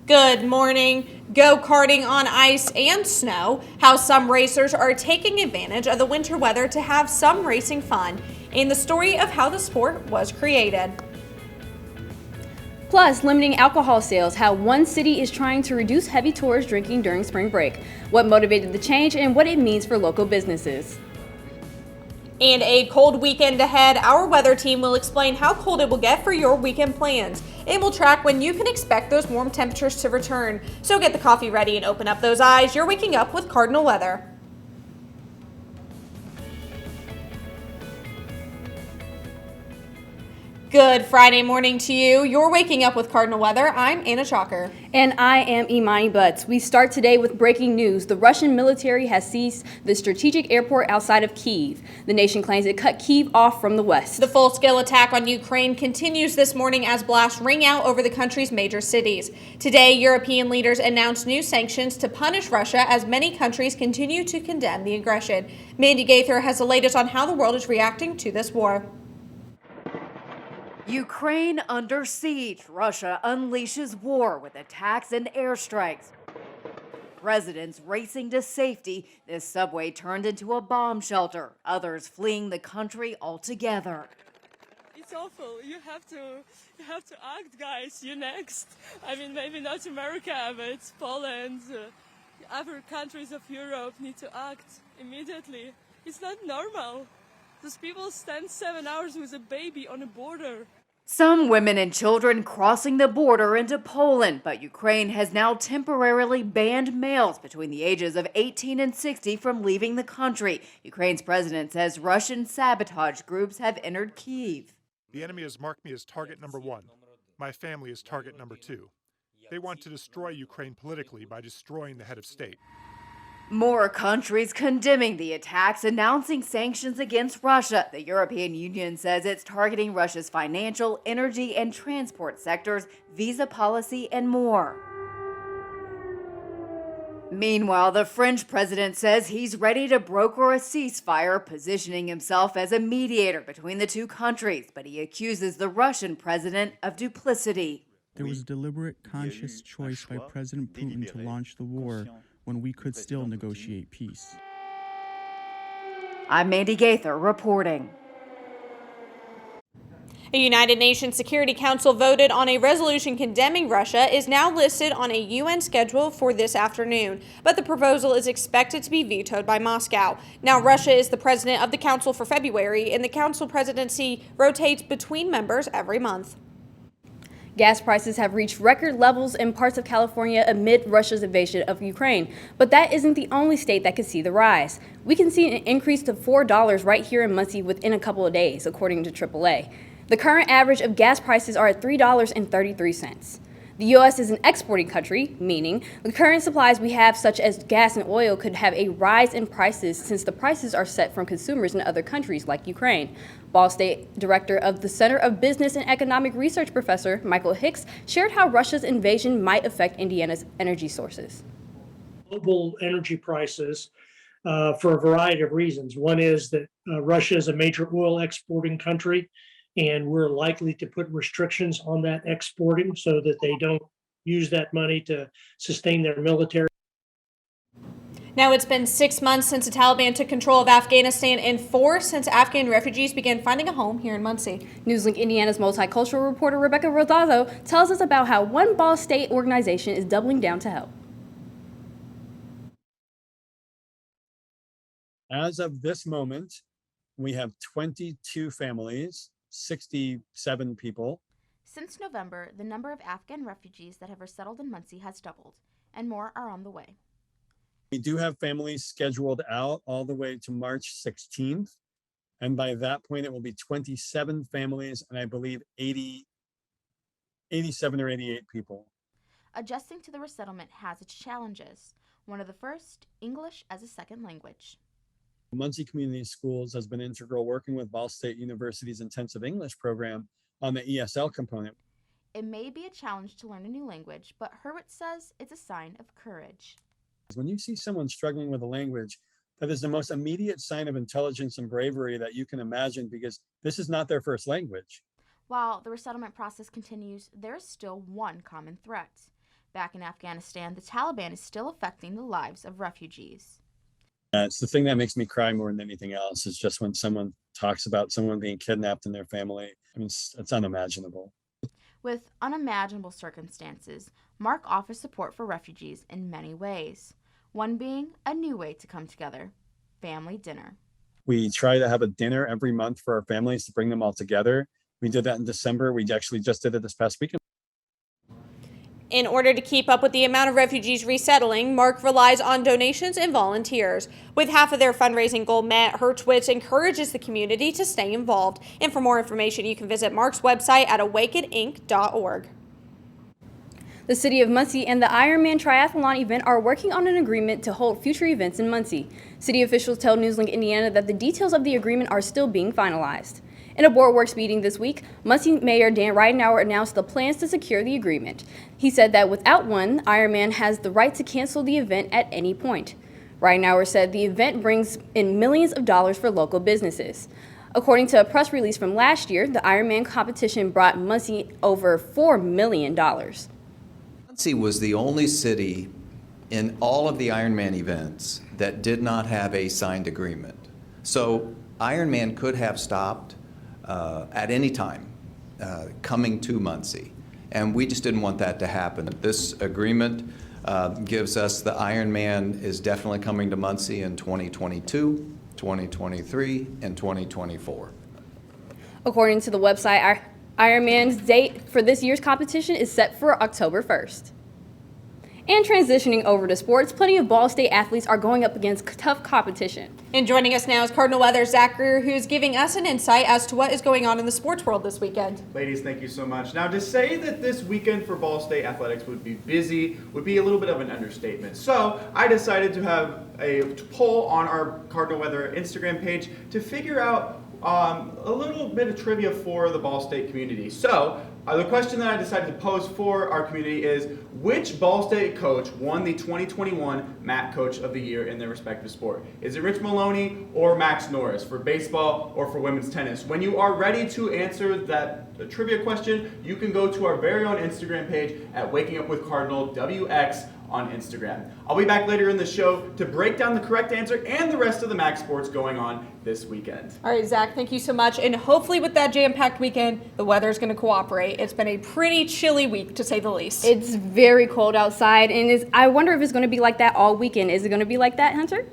Good morning. Go-karting on ice and snow, how some racers are taking advantage of the winter weather to have some racing fun, and the story of how the sport was created. Plus, limiting alcohol sales, how one city is trying to reduce heavy tourist drinking during spring break, what motivated the change, and what it means for local businesses. And a cold weekend ahead, our weather team will explain how cold it will get for your weekend plans. It will track when you can expect those warm temperatures to return. So get the coffee ready and open up those eyes. You're waking up with Cardinal weather. Good Friday morning to you. You're waking up with Cardinal weather. I'm Anna Chalker. And I am Imani Butts. We start today with breaking news. The Russian military has seized the strategic airport outside of Kyiv. The nation claims it cut Kyiv off from the west. The full-scale attack on Ukraine continues this morning as blasts ring out over the country's major cities. Today, European leaders announced new sanctions to punish Russia as many countries continue to condemn the aggression. Mandy Gaither has the latest on how the world is reacting to this war. Ukraine under siege. Russia unleashes war with attacks and airstrikes. Residents racing to safety. This subway turned into a bomb shelter. Others fleeing the country altogether. It's awful. You have to act, guys. You next. I mean, maybe not America, but Poland, other countries of Europe need to act immediately. It's not normal. Those people stand 7 hours with a baby on a border. Some women and children crossing the border into Poland, but Ukraine has now temporarily banned males between the ages of 18 and 60 from leaving the country. Ukraine's president says Russian sabotage groups have entered Kyiv. The enemy has marked me as target number one. My family is target number two. They want to destroy Ukraine politically by destroying the head of state. More countries condemning the attacks, announcing sanctions against Russia. The European Union says it's targeting Russia's financial, energy, and transport sectors, visa policy, and more. Meanwhile, the French president says he's ready to broker a ceasefire, positioning himself as a mediator between the two countries, but he accuses the Russian president of duplicity. There was a deliberate, conscious choice by President Putin to launch the war when we could still negotiate peace. I'm Mandy Gaither reporting. A United Nations Security Council voted on a resolution condemning Russia is now listed on a UN schedule for this afternoon, but the proposal is expected to be vetoed by Moscow. Now, Russia is the president of the Council for February, and the Council presidency rotates between members every month. Gas prices have reached record levels in parts of California amid Russia's invasion of Ukraine. But that isn't the only state that could see the rise. We can see an increase to $4 right here in Muncie within a couple of days, according to AAA. The current average of gas prices are at $3.33. The U.S. is an exporting country, meaning the current supplies we have, such as gas and oil, could have a rise in prices since the prices are set from consumers in other countries like Ukraine. Ball State Director of the Center of Business and Economic Research, Professor Michael Hicks, shared how Russia's invasion might affect Indiana's energy sources. Global energy prices for a variety of reasons. One is that Russia is a major oil exporting country, and we're likely to put restrictions on that exporting so that they don't use that money to sustain their military. Now, it's been 6 months since the Taliban took control of Afghanistan and 4 since Afghan refugees began finding a home here in Muncie. Newslink Indiana's multicultural reporter Rebecca Rosado tells us about how one Ball State organization is doubling down to help. As of this moment, we have 22 families, 67 people. Since November, the number of Afghan refugees that have resettled in Muncie has doubled, and more are on the way. We do have families scheduled out all the way to March 16th. And by that point, it will be 27 families and I believe 87 or 88 people. Adjusting to the resettlement has its challenges. One of the first, English as a second language. Muncie Community Schools has been integral, working with Ball State University's intensive English program on the ESL component. It may be a challenge to learn a new language, but Hurwitz says it's a sign of courage. When you see someone struggling with a language, that is the most immediate sign of intelligence and bravery that you can imagine, because this is not their first language. While the resettlement process continues, there is still one common threat. Back in Afghanistan, the Taliban is still affecting the lives of refugees. It's the thing that makes me cry more than anything else is just when someone talks about someone being kidnapped and their family. I mean, it's unimaginable. With unimaginable circumstances, Mark offers support for refugees in many ways, one being a new way to come together, family dinner. We try to have a dinner every month for our families to bring them all together. We did that in December. We actually just did it this past weekend. In order to keep up with the amount of refugees resettling, Mark relies on donations and volunteers. With half of their fundraising goal met, Hertwitz encourages the community to stay involved. And for more information, you can visit Mark's website at awakeninc.org. The City of Muncie and the Ironman Triathlon event are working on an agreement to hold future events in Muncie. City officials tell Newslink Indiana that the details of the agreement are still being finalized. In a board works meeting this week, Muncie Mayor Dan Ridenour announced the plans to secure the agreement. He said that without one, Ironman has the right to cancel the event at any point. Ridenour said the event brings in millions of dollars for local businesses. According to a press release from last year, the Ironman competition brought Muncie over $4 million. Muncie was the only city in all of the Ironman events that did not have a signed agreement. So Ironman could have stopped at any time coming to Muncie, and we just didn't want that to happen. This agreement gives us the Ironman is definitely coming to Muncie in 2022, 2023, and 2024. According to the website, Ironman's date for this year's competition is set for October 1st. And transitioning over to sports, plenty of Ball State athletes are going up against tough competition. And joining us now is Cardinal Weather's Zach Greer, who's giving us an insight as to what is going on in the sports world this weekend. Ladies, thank you so much. Now, to say that this weekend for Ball State athletics would be busy would be a little bit of an understatement. So I decided to have a poll on our Cardinal Weather Instagram page to figure out a little bit of trivia for the Ball State community. So the question that I decided to pose for our community is, which Ball State coach won the 2021 MAC Coach of the Year in their respective sport? Is it Rich Maloney or Max Norris for baseball or for women's tennis? When you are ready to answer that trivia question, you can go to our very own Instagram page at Waking Up with Cardinal WX on Instagram. I'll be back later in the show to break down the correct answer and the rest of the MAC sports going on this weekend. All right, Zach, thank you so much. And hopefully with that jam-packed weekend, the weather's going to cooperate. It's been a pretty chilly week, to say the least. It's very cold outside, and I wonder if it's going to be like that all weekend. Is it going to be like that, Hunter?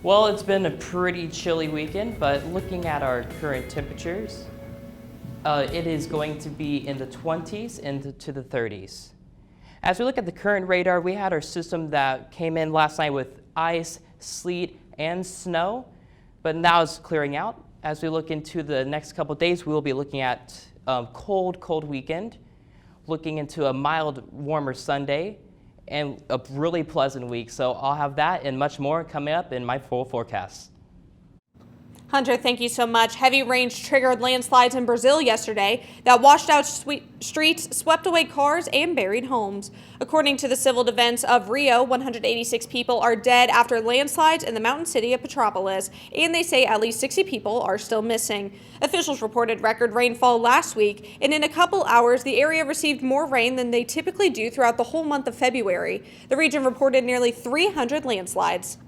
Well, it's been a pretty chilly weekend, but looking at our current temperatures, it is going to be in the 20s into the 30s. As we look at the current radar, we had our system that came in last night with ice, sleet, and snow, but now it's clearing out. As we look into the next couple of days, we will be looking at cold weekend, looking into a mild, warmer Sunday, and a really pleasant week. So I'll have that and much more coming up in my full forecast. Hunter, thank you so much. Heavy rains triggered landslides in Brazil yesterday that washed out streets, swept away cars, and buried homes. According to the civil defense of Rio, 186 people are dead after landslides in the mountain city of Petropolis, and they say at least 60 people are still missing. Officials reported record rainfall last week, and in a couple hours, the area received more rain than they typically do throughout the whole month of February. The region reported nearly 300 landslides.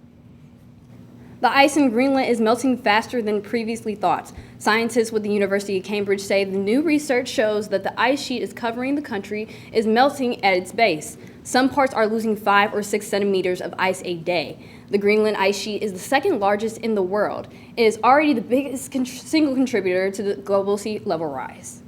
The ice in Greenland is melting faster than previously thought. Scientists with the University of Cambridge say the new research shows that the ice sheet is covering the country is melting at its base. Some parts are losing 5 or 6 centimeters of ice a day. The Greenland ice sheet is the second largest in the world. It is already the biggest single contributor to the global sea level rise.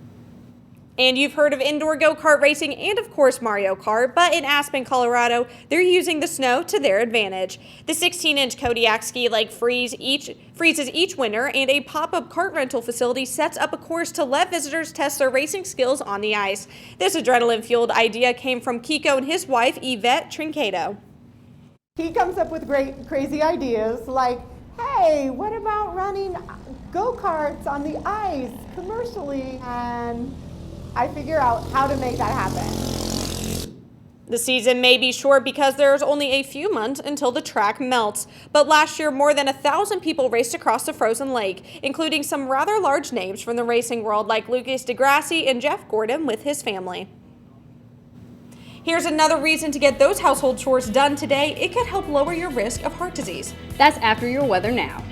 And you've heard of indoor go-kart racing and, of course, Mario Kart, but in Aspen, Colorado, they're using the snow to their advantage. The 16-inch Kodiak ski lake freezes each winter, and a pop-up kart rental facility sets up a course to let visitors test their racing skills on the ice. This adrenaline-fueled idea came from Kiko and his wife, Yvette Trincato. He comes up with great, crazy ideas like, hey, what about running go-karts on the ice commercially? And I figure out how to make that happen. The season may be short because there's only a few months until the track melts. But last year, more than 1,000 people raced across the frozen lake, including some rather large names from the racing world like Lucas deGrassi and Jeff Gordon with his family. Here's another reason to get those household chores done today. It could help lower your risk of heart disease. That's after your weather now.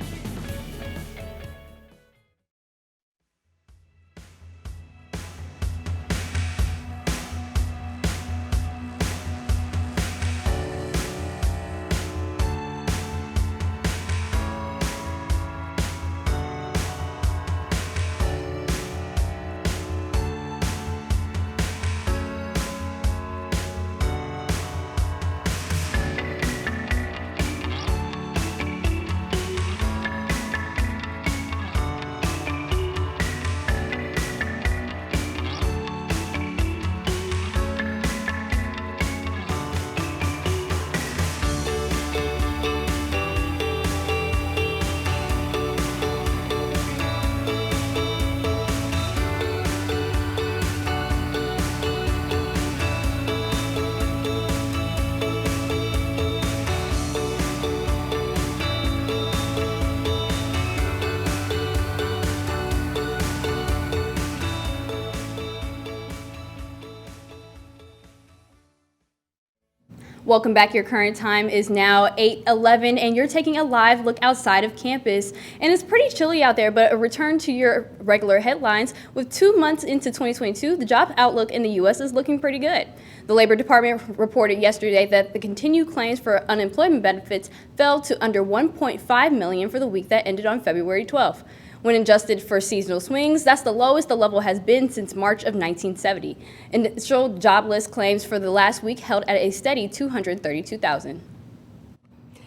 Welcome back. Your current time is now 8:11 and you're taking a live look outside of campus. And it's pretty chilly out there, but a return to your regular headlines. With 2 months into 2022, the job outlook in the U.S. is looking pretty good. The Labor Department reported yesterday that the continued claims for unemployment benefits fell to under 1.5 million for the week that ended on February 12th. When adjusted for seasonal swings, that's the lowest the level has been since March of 1970. Initial jobless claims for the last week held at a steady 232,000.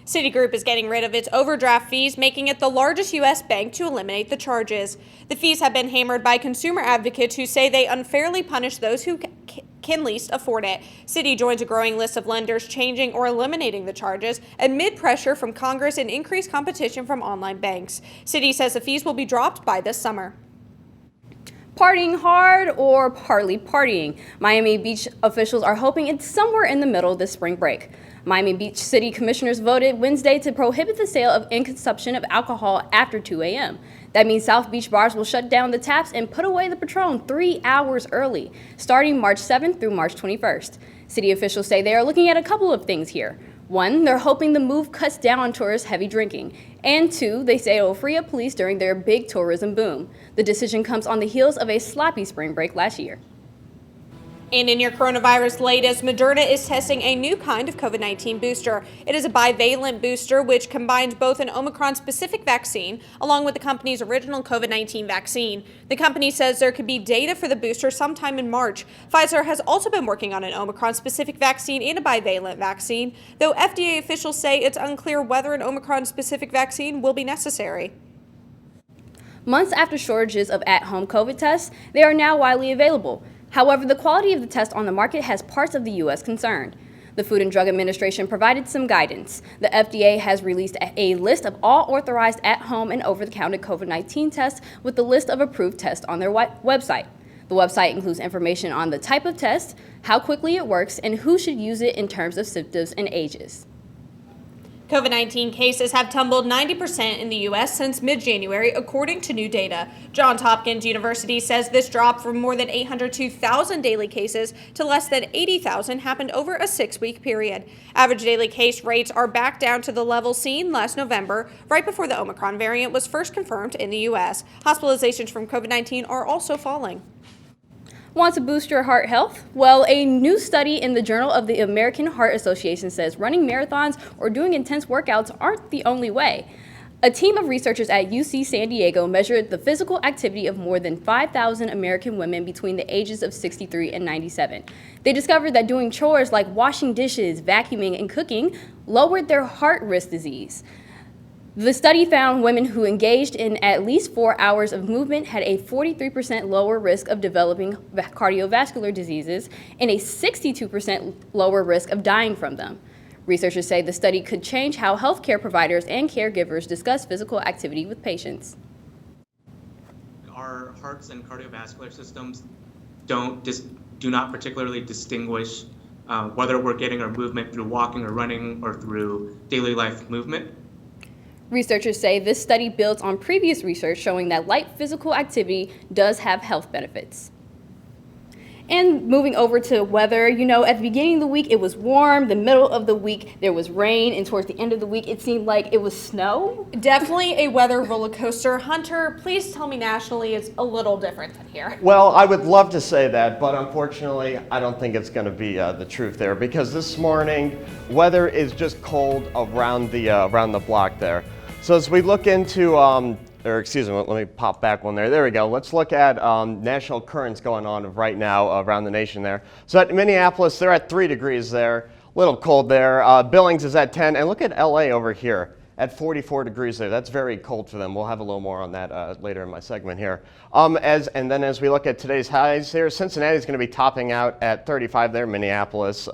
Citigroup is getting rid of its overdraft fees, making it the largest U.S. bank to eliminate the charges. The fees have been hammered by consumer advocates who say they unfairly punish those who can least afford it. Citi joins a growing list of lenders changing or eliminating the charges amid pressure from Congress and increased competition from online banks. Citi says the fees will be dropped by this summer. Partying hard or partly partying? Miami Beach officials are hoping it's somewhere in the middle this spring break. Miami Beach City Commissioners voted Wednesday to prohibit the sale and consumption of alcohol after 2 a.m. That means South Beach bars will shut down the taps and put away the Patron 3 hours early, starting March 7th through March 21st. City officials say they are looking at a couple of things here. One, they're hoping the move cuts down on tourists' heavy drinking. And two, they say it will free up police during their big tourism boom. The decision comes on the heels of a sloppy spring break last year. And in your coronavirus latest, Moderna is testing a new kind of COVID-19 booster. It is a bivalent booster which combines both an Omicron-specific vaccine along with the company's original COVID-19 vaccine. The company says there could be data for the booster sometime in March. Pfizer has also been working on an Omicron-specific vaccine and a bivalent vaccine, though FDA officials say it's unclear whether an Omicron-specific vaccine will be necessary. Months after shortages of at-home COVID tests, they are now widely available. However, the quality of the test on the market has parts of the U.S. concerned. The Food and Drug Administration provided some guidance. The FDA has released a list of all authorized at-home and over-the-counter COVID-19 tests with the list of approved tests on their website. The website includes information on the type of test, how quickly it works, and who should use it in terms of symptoms and ages. COVID-19 cases have tumbled 90% in the U.S. since mid-January, according to new data. Johns Hopkins University says this drop from more than 802,000 daily cases to less than 80,000 happened over a 6-week period. Average daily case rates are back down to the level seen last November, right before the Omicron variant was first confirmed in the U.S. Hospitalizations from COVID-19 are also falling. Want to boost your heart health? Well, a new study in the Journal of the American Heart Association says running marathons or doing intense workouts aren't the only way. A team of researchers at UC San Diego measured the physical activity of more than 5,000 American women between the ages of 63 and 97. They discovered that doing chores like washing dishes, vacuuming, and cooking lowered their heart risk disease. The study found women who engaged in at least 4 hours of movement had a 43% lower risk of developing cardiovascular diseases and a 62% lower risk of dying from them. Researchers say the study could change how healthcare providers and caregivers discuss physical activity with patients. Our hearts and cardiovascular systems do not particularly distinguish whether we're getting our movement through walking or running or through daily life movement. Researchers say this study builds on previous research showing that light physical activity does have health benefits. And moving over to weather, you know, at the beginning of the week, it was warm. The middle of the week, there was rain. And towards the end of the week, it seemed like it was snow. Definitely a weather roller coaster. Hunter, please tell me nationally it's a little different than here. Well, I would love to say that, but unfortunately, I don't think it's going to be the truth there, because this morning, weather is just cold around the block there. So as we look into, let me pop back one there. There we go. Let's look at national currents going on right now around the nation there. So at Minneapolis, they're at 3 degrees there. A little cold there. Billings is at 10. And look at LA over here at 44 degrees there. That's very cold for them. We'll have a little more on that later in my segment here. And then as we look at today's highs here, Cincinnati is going to be topping out at 35 there. Minneapolis,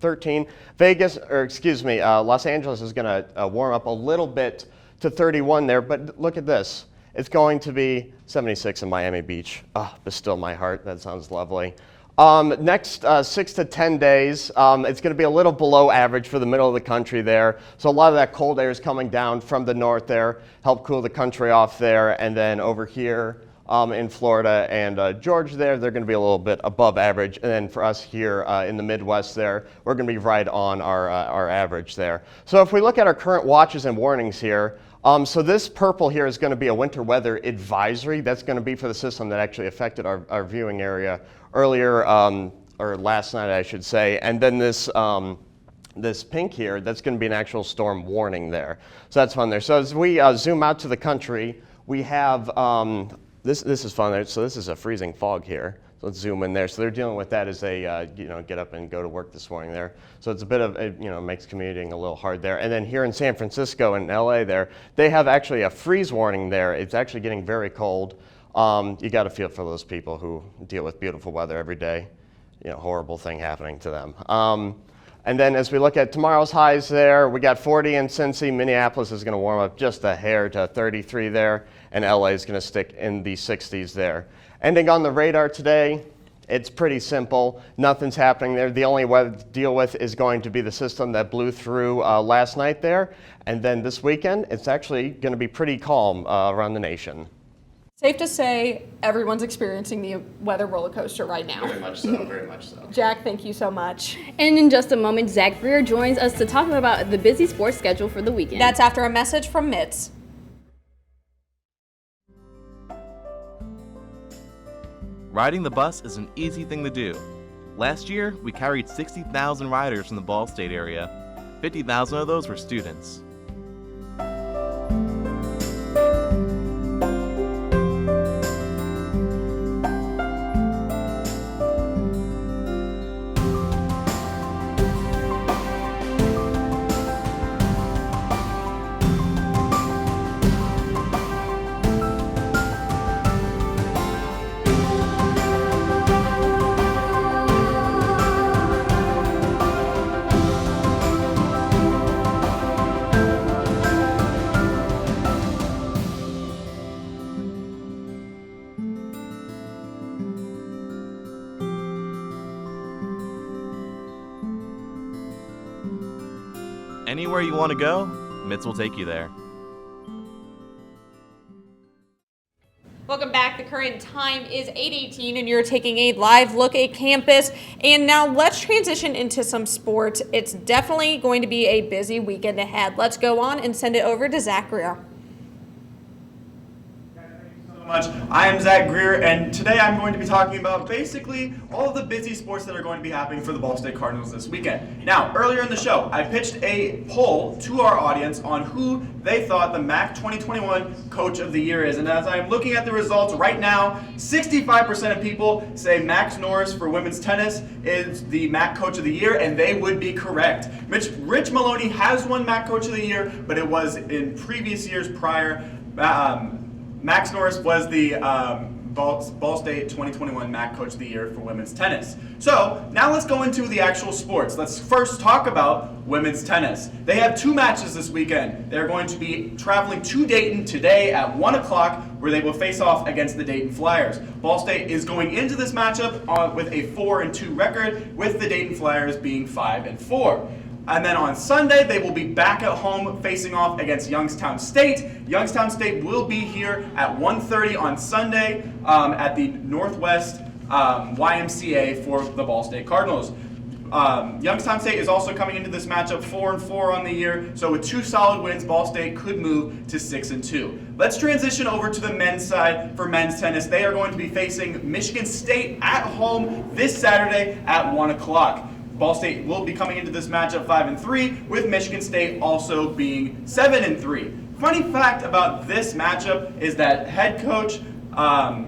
13. Los Angeles is going to warm up a little bit to 31 there, but look at this. It's going to be 76 in Miami Beach. But still my heart, that sounds lovely. Next 6 to 10 days, it's going to be a little below average for the middle of the country there. So a lot of that cold air is coming down from the north there, help cool the country off there. And then over here in Florida and Georgia there, they're going to be a little bit above average. And then for us here in the Midwest there, we're going to be right on our average there. So if we look at our current watches and warnings here, so this purple here is going to be a winter weather advisory. That's going to be for the system that actually affected our viewing area earlier, or last night, I should say. And then this pink here, that's going to be an actual storm warning there. So that's fun there. So as we zoom out to the country, we have, this is fun there. So this is a freezing fog here. So let's zoom in there. So they're dealing with that as they get up and go to work this morning there. So it's a bit of, makes commuting a little hard there. And then here in San Francisco and LA there, they have actually a freeze warning there. It's actually getting very cold. You got to feel for those people who deal with beautiful weather every day. Horrible thing happening to them. And then as we look at tomorrow's highs there, we got 40 in Cincy. Minneapolis is going to warm up just a hair to 33 there. And LA is going to stick in the 60s there. Ending on the radar today, it's pretty simple. Nothing's happening there. The only weather to deal with is going to be the system that blew through last night there. And then this weekend, it's actually going to be pretty calm around the nation. Safe to say everyone's experiencing the weather roller coaster right now. Very much so, very much so. Jack, thank you so much. And in just a moment, Zach Greer joins us to talk about the busy sports schedule for the weekend. That's after a message from Mitz. Riding the bus is an easy thing to do. Last year, we carried 60,000 riders from the Ball State area. 50,000 of those were students. Anywhere you want to go, Mitz will take you there. Welcome back. The current time is 8:18 and you're taking a live look at campus. And now let's transition into some sports. It's definitely going to be a busy weekend ahead. Let's go on and send it over to Zach Greer. I am Zach Greer, and today I'm going to be talking about basically all of the busy sports that are going to be happening for the Ball State Cardinals this weekend. Now, earlier in the show, I pitched a poll to our audience on who they thought the MAC 2021 Coach of the Year is, and as I'm looking at the results right now, 65% of people say Max Norris for women's tennis is the MAC Coach of the Year, and they would be correct. Rich Maloney has won MAC Coach of the Year, but it was in previous years prior. Max Norris was the Ball State 2021 MAC Coach of the Year for women's tennis. So now let's go into the actual sports. Let's first talk about women's tennis. They have 2 matches this weekend. They're going to be traveling to Dayton today at 1 o'clock where they will face off against the Dayton Flyers. Ball State is going into this matchup with a 4-2 record, with the Dayton Flyers being 5-4. And then on Sunday, they will be back at home facing off against Youngstown State. Youngstown State will be here at 1:30 on Sunday at the Northwest YMCA for the Ball State Cardinals. Youngstown State is also coming into this matchup 4-4 on the year, so with 2 solid wins, Ball State could move to 6-2. Let's transition over to the men's side for men's tennis. They are going to be facing Michigan State at home this Saturday at 1 o'clock. Ball State will be coming into this matchup 5-3, with Michigan State also being 7-3. Funny fact about this matchup is that head coach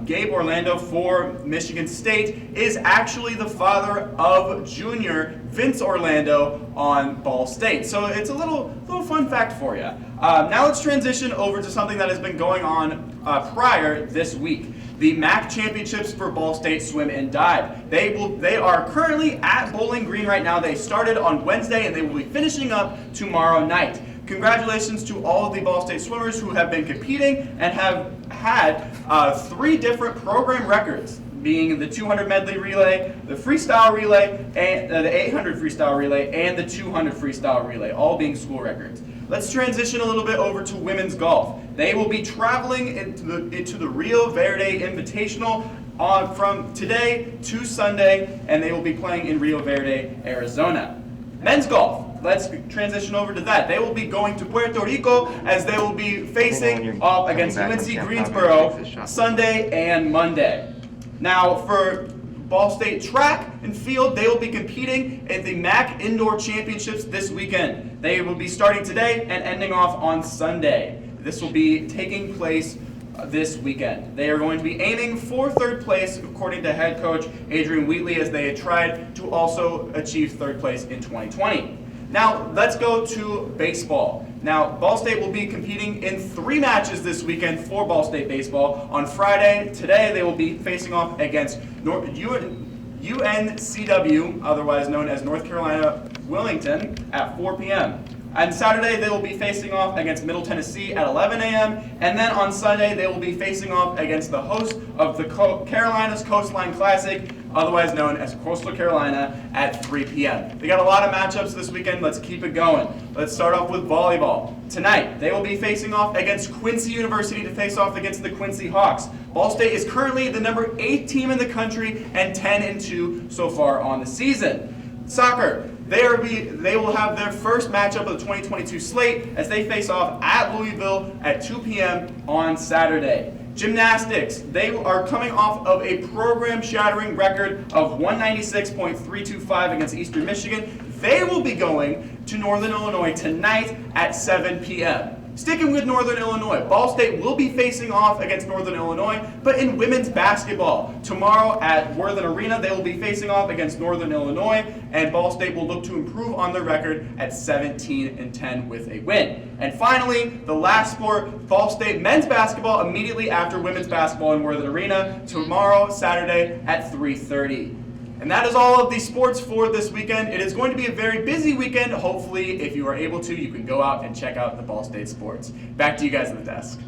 Gabe Orlando for Michigan State is actually the father of junior Vince Orlando on Ball State. So it's a little fun fact for you. Now let's transition over to something that has been going on prior this week. The MAC Championships for Ball State Swim and Dive. They are currently at Bowling Green right now. They started on Wednesday and they will be finishing up tomorrow night. Congratulations to all of the Ball State swimmers who have been competing and have had 3 different program records, being the 200 medley relay, the freestyle relay, and the 800 freestyle relay, and the 200 freestyle relay, all being school records. Let's transition a little bit over to women's golf. They will be traveling into the Rio Verde Invitational from today to Sunday, and they will be playing in Rio Verde, Arizona. Men's golf. Let's transition over to that. They will be going to Puerto Rico as they will be facing off against UNC Greensboro Sunday and Monday. Now for Ball State track and field, they will be competing at the MAC Indoor Championships this weekend. They will be starting today and ending off on Sunday. This will be taking place this weekend. They are going to be aiming for 3rd place, according to head coach Adrian Wheatley, as they had tried to also achieve 3rd place in 2020. Now, let's go to baseball. Now, Ball State will be competing in 3 matches this weekend for Ball State baseball. On Friday, today, they will be facing off against UNCW, otherwise known as North Carolina Wilmington, at 4 p.m. On Saturday, they will be facing off against Middle Tennessee at 11 a.m. And then on Sunday, they will be facing off against the host of the Carolinas Coastline Classic, otherwise known as Coastal Carolina, at 3 p.m. They got a lot of matchups this weekend. Let's keep it going. Let's start off with volleyball. Tonight, they will be facing off against Quincy University to face off against the Quincy Hawks. Ball State is currently the number 8 team in the country and 10-2 so far on the season. Soccer. They will have their first matchup of the 2022 slate as they face off at Louisville at 2 p.m. on Saturday. Gymnastics. They are coming off of a program-shattering record of 196.325 against Eastern Michigan. They will be going to Northern Illinois tonight at 7 p.m. Sticking with Northern Illinois, Ball State will be facing off against Northern Illinois, but in women's basketball. Tomorrow at Worthen Arena, they will be facing off against Northern Illinois, and Ball State will look to improve on their record at 17-10 with a win. And finally, the last sport, Ball State men's basketball immediately after women's basketball in Worthen Arena, tomorrow, Saturday at 3:30. And that is all of the sports for this weekend. It is going to be a very busy weekend. Hopefully, if you are able to, you can go out and check out the Ball State sports. Back to you guys at the desk.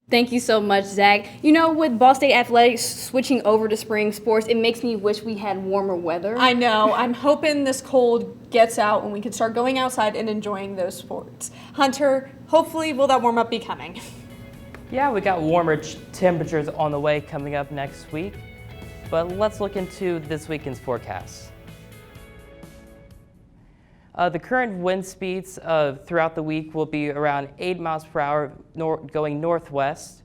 Thank you so much, Zach. You know, with Ball State athletics switching over to spring sports, it makes me wish we had warmer weather. I know. I'm hoping this cold gets out and we can start going outside and enjoying those sports. Hunter, hopefully will that warm up be coming? Yeah, we got warmer temperatures on the way coming up next week. But let's look into this weekend's forecast. The current wind speeds throughout the week will be around 8 miles per hour going northwest.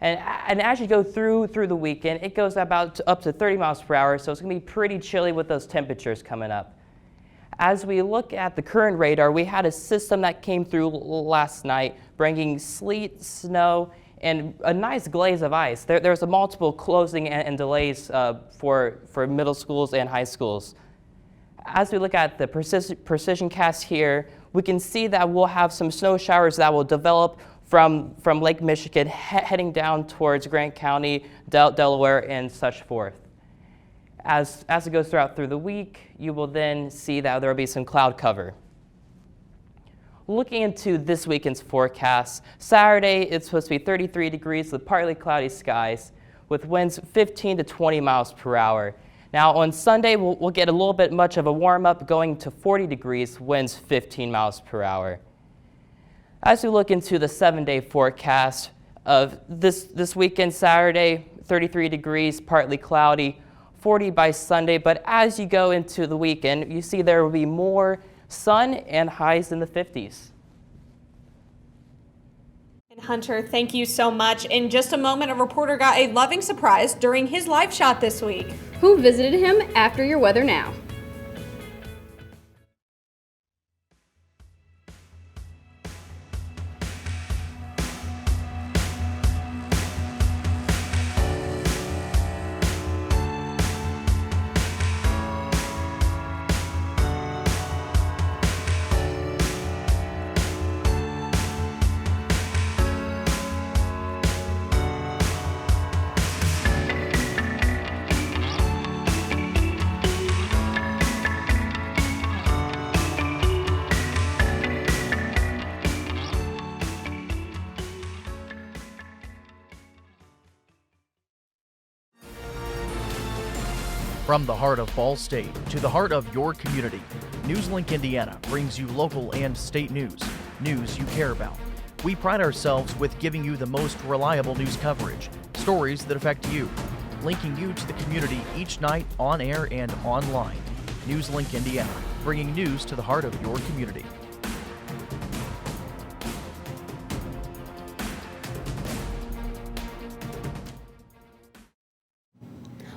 And as you go through the weekend, it goes about up to 30 miles per hour, so it's going to be pretty chilly with those temperatures coming up. As we look at the current radar, we had a system that came through last night, bringing sleet, snow, and a nice glaze of ice. There's a multiple closing and delays for middle schools and high schools. As we look at the precision cast here, we can see that we'll have some snow showers that will develop from Lake Michigan heading down towards Grant County, Delaware, and such forth. As it goes through the week, you will then see that there will be some cloud cover. Looking into this weekend's forecast, Saturday it's supposed to be 33 degrees with partly cloudy skies with winds 15 to 20 miles per hour. Now on Sunday we'll get a little bit much of a warm up going to 40 degrees, winds 15 miles per hour. As we look into the 7-day forecast of this weekend, Saturday 33 degrees, partly cloudy, 40 by Sunday, but as you go into the weekend, you see there will be more sun and highs in the 50s. And Hunter, thank you so much. In just a moment, a reporter got a loving surprise during his live shot this week. Who visited him after your weather now? From the heart of Ball State to the heart of your community, NewsLink Indiana brings you local and state news you care about. We pride ourselves with giving you the most reliable news coverage, stories that affect you, linking you to the community each night on air and online. NewsLink Indiana, bringing news to the heart of your community.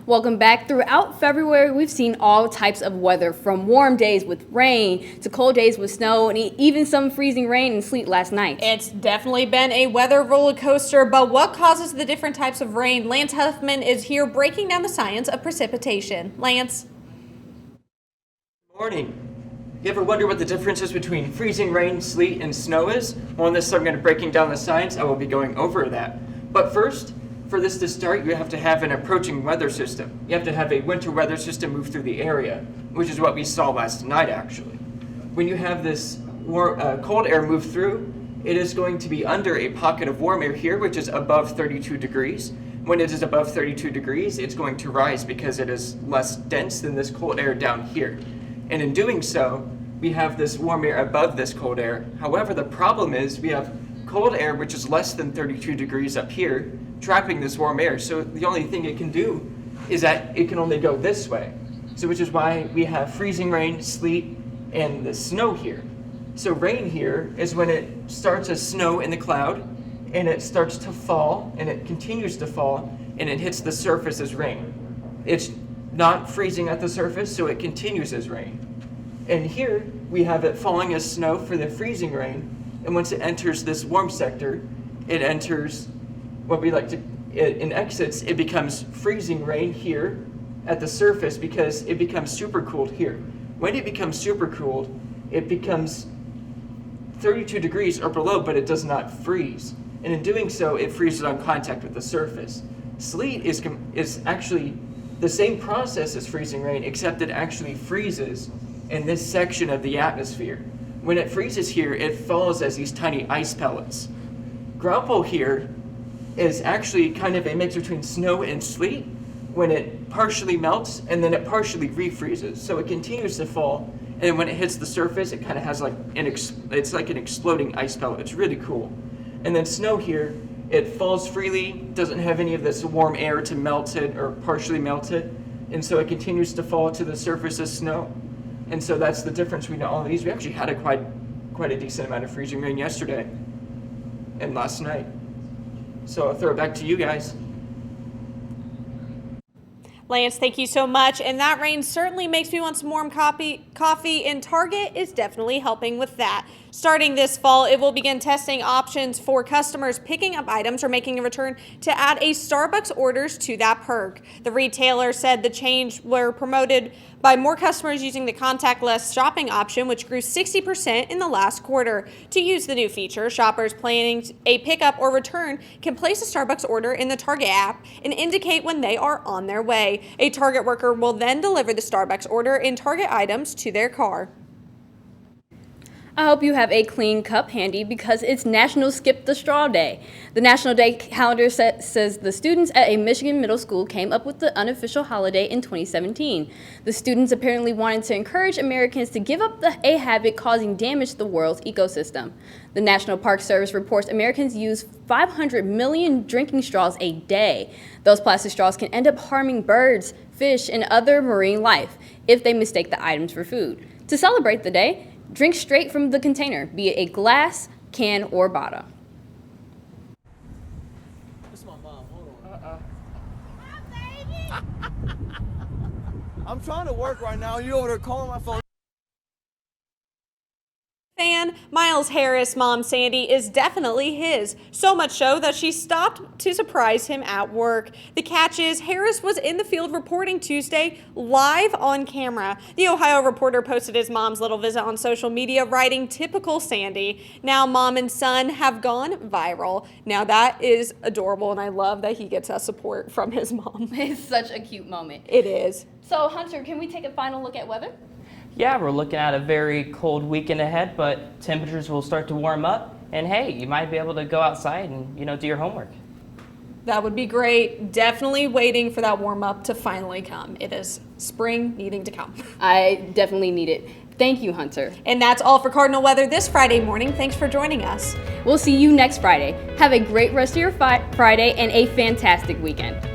Welcome back. Throughout February, we've seen all types of weather, from warm days with rain to cold days with snow and even some freezing rain and sleet last night. It's definitely been a weather roller coaster, but what causes the different types of rain? Lance Huffman is here breaking down the science of precipitation. Lance? Morning. You ever wonder what the difference is between freezing rain, sleet, and snow is? Well, in this segment of Breaking Down the Science, I will be going over that. But first, for this to start, you have to have an approaching weather system. You have to have a winter weather system move through the area, which is what we saw last night, actually. When you have this cold air move through, it is going to be under a pocket of warm air here, which is above 32 degrees. When it is above 32 degrees, it's going to rise because it is less dense than this cold air down here. And in doing so, we have this warm air above this cold air. However, the problem is we have cold air, which is less than 32 degrees up here, trapping this warm air. So the only thing it can do is that it can only go this way. So which is why we have freezing rain, sleet, and the snow here. So rain here is when it starts as snow in the cloud, and it starts to fall, and it continues to fall, and it hits the surface as rain. It's not freezing at the surface, so it continues as rain. And here we have it falling as snow for the freezing rain, and once it enters this warm sector, it enters what we like to, in exits, it becomes freezing rain here at the surface because it becomes super cooled here. When it becomes super cooled, it becomes 32 degrees or below, but it does not freeze. And in doing so, it freezes on contact with the surface. Sleet is actually the same process as freezing rain, except it actually freezes in this section of the atmosphere. When it freezes here, it falls as these tiny ice pellets. Graupel here is actually kind of a mix between snow and sleet when it partially melts and then it partially refreezes. So it continues to fall, and when it hits the surface, it kind of has like it's like an exploding ice pellet. It's really cool. And then snow here, it falls freely, doesn't have any of this warm air to melt it or partially melt it, and so it continues to fall to the surface as snow. And so that's the difference between all of these. We actually had quite a decent amount of freezing rain yesterday and last night. So I'll throw it back to you guys. Lance, thank you so much. And that rain certainly makes me want some warm coffee, and Target is definitely helping with that. Starting this fall, it will begin testing options for customers picking up items or making a return to add a Starbucks orders to that perk. The retailer said the change were promoted by more customers using the contactless shopping option, which grew 60% in the last quarter. To use the new feature, shoppers planning a pickup or return can place a Starbucks order in the Target app and indicate when they are on their way. A Target worker will then deliver the Starbucks order in Target items to their car. I hope you have a clean cup handy because it's National Skip the Straw Day. The National Day calendar says the students at a Michigan middle school came up with the unofficial holiday in 2017. The students apparently wanted to encourage Americans to give up a habit causing damage to the world's ecosystem. The National Park Service reports Americans use 500 million drinking straws a day. Those plastic straws can end up harming birds, fish, and other marine life if they mistake the items for food. To celebrate the day, drink straight from the container, be it a glass, can, or bottle. That's my mom. Hold on. I'm trying to work right now. You over there calling my phone? Fan Miles Harris' mom, Sandy, is definitely his. So much so that she stopped to surprise him at work. The catch is Harris was in the field reporting Tuesday live on camera. The Ohio Reporter posted his mom's little visit on social media, writing, "Typical Sandy." Now mom and son have gone viral. Now that is adorable, and I love that he gets that support from his mom. It's such a cute moment. It is. So Hunter, can we take a final look at weather? Yeah, we're looking at a very cold weekend ahead, but temperatures will start to warm up. And hey, you might be able to go outside and, do your homework. That would be great. Definitely waiting for that warm up to finally come. It is spring needing to come. I definitely need it. Thank you, Hunter. And that's all for Cardinal Weather this Friday morning. Thanks for joining us. We'll see you next Friday. Have a great rest of your Friday and a fantastic weekend.